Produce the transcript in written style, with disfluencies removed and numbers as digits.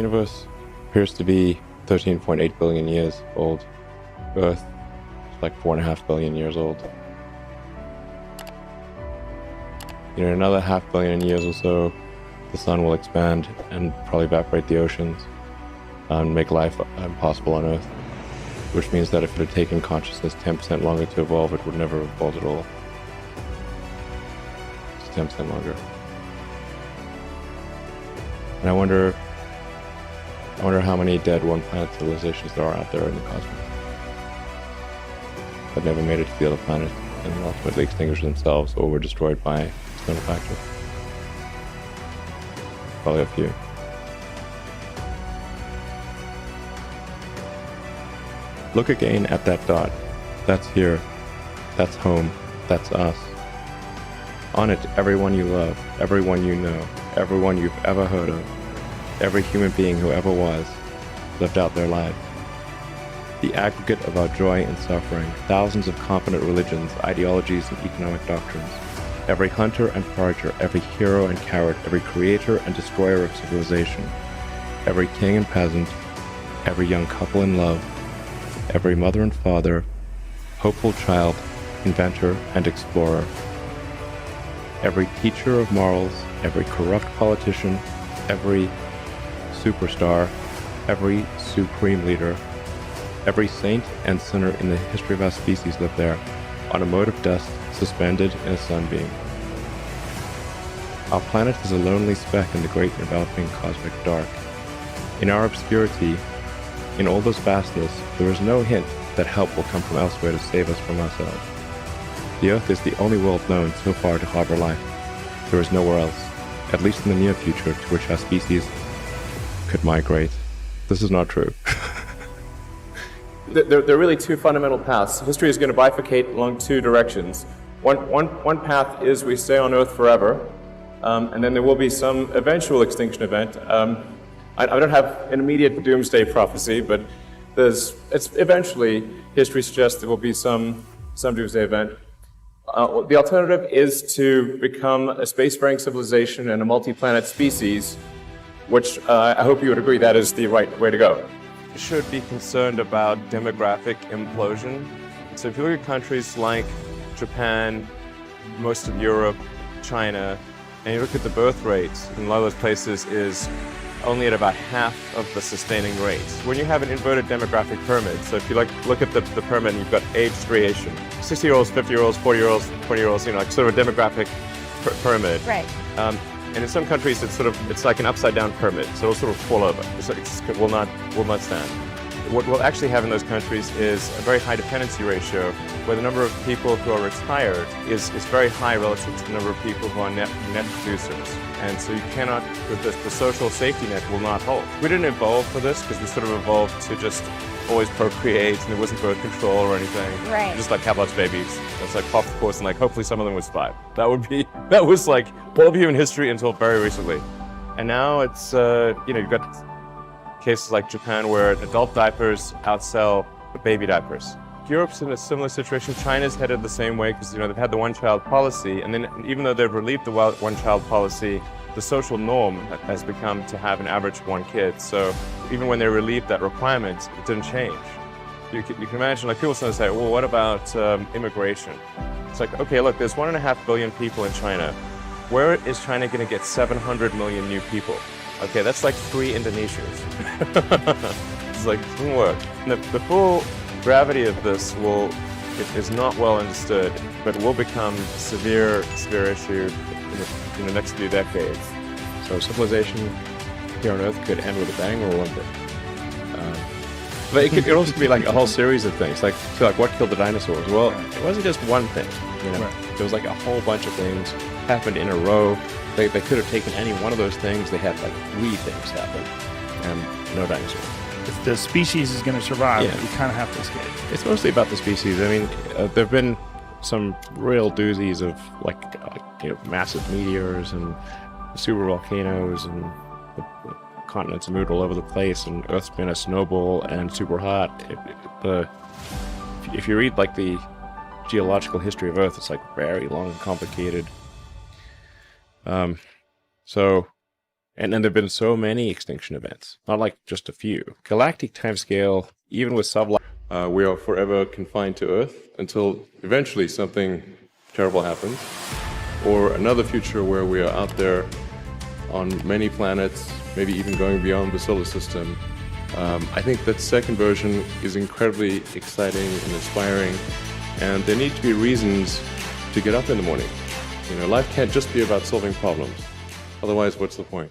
universe appears to be 13.8 billion years old. Earth is like 4.5 billion years old. In another half billion years or so, the sun will expand and probably evaporate the oceans and make life impossible on Earth. Which means that if it had taken consciousness 10% longer to evolve, it would never have evolved at all. It's 10% longer. And I wonder how many dead one-planet civilizations there are out there in the cosmos that never made it to the other planet and ultimately extinguished themselves or were destroyed by external factors. Probably a few. Look again at that dot. That's here. That's home. That's us. On it, everyone you love, everyone you know, everyone you've ever heard of, every human being who ever was, lived out their lives. The aggregate of our joy and suffering, thousands of competent religions, ideologies, and economic doctrines. Every hunter and forager, every hero and coward, every creator and destroyer of civilization, every king and peasant, every young couple in love, every mother and father, hopeful child, inventor and explorer, every teacher of morals, every corrupt politician, every superstar, every supreme leader, every saint and sinner in the history of our species lived there, on a mote of dust suspended in a sunbeam. Our planet is a lonely speck in the great enveloping cosmic dark. In our obscurity, in all this vastness, there is no hint that help will come from elsewhere to save us from ourselves. The Earth is the only world known so far to harbor life. There is nowhere else, at least in the near future, to which our species could migrate. This is not true. There are really two fundamental paths. History is going to bifurcate along two directions. One path is we stay on Earth forever, and then there will be some eventual extinction event. I don't have an immediate doomsday prophecy, but eventually history suggests there will be some doomsday event. The alternative is to become a spacefaring civilization and a multi-planet species, which I hope you would agree that is the right way to go. Should be concerned about demographic implosion. So if you look at countries like Japan, most of Europe, China, and you look at the birth rates in a lot of those places is only at about half of the sustaining rates. When you have an inverted demographic pyramid, so if you look at the pyramid and you've got age variation, 60-year-olds, 50-year-olds, 40-year-olds, 20-year-olds, like sort of a demographic pyramid. Right. And in some countries, it's like an upside-down pyramid, so it'll sort of fall over. It will not stand. What we'll actually have in those countries is a very high dependency ratio, where the number of people who are retired is very high relative to the number of people who are net producers. And so you cannot, the social safety net will not hold. We didn't evolve for this because we sort of evolved to just always procreate, and there wasn't birth control or anything. Right. Just like have lots of babies. It's like pop the course and like hopefully some of them would survive. That was like all of human history until very recently. And now it's, you've got cases like Japan where adult diapers outsell baby diapers. Europe's in a similar situation. China's headed the same way because they've had the one-child policy, and then even though they've relieved the one-child policy, the social norm has become to have an average one kid. So even when they relieved that requirement, it didn't change. You can imagine, like people sometimes say, well, what about immigration? It's like, okay, look, there's 1.5 billion people in China. Where is China going to get 700 million new people? Okay, that's like 3 Indonesians. It's like, it doesn't work. And the full gravity of this is not well understood, but will become a severe issue in the next few decades. So civilization here on Earth could end with a bang or one thing. But it could also be like a whole series of things. Like what killed the dinosaurs? Well, it wasn't just one thing. There was like a whole bunch of things happened in a row. They could have taken any one of those things. They had like 3 things happen, and no dinosaurs. If the species is going to survive, Yeah. you kind of have to escape. It's mostly about the species. I mean, there have been some real doozies of massive meteors and super volcanoes, and the continents have moved all over the place, and Earth's been a snowball and super hot. If you read like the geological history of Earth, it's like very long and complicated. So And then there have been so many extinction events, not like just a few. Galactic timescale, even with sublight, we are forever confined to Earth until eventually something terrible happens, or another future where we are out there on many planets, maybe even going beyond the solar system. I think that second version is incredibly exciting and inspiring, and there need to be reasons to get up in the morning. You know, life can't just be about solving problems. Otherwise, what's the point?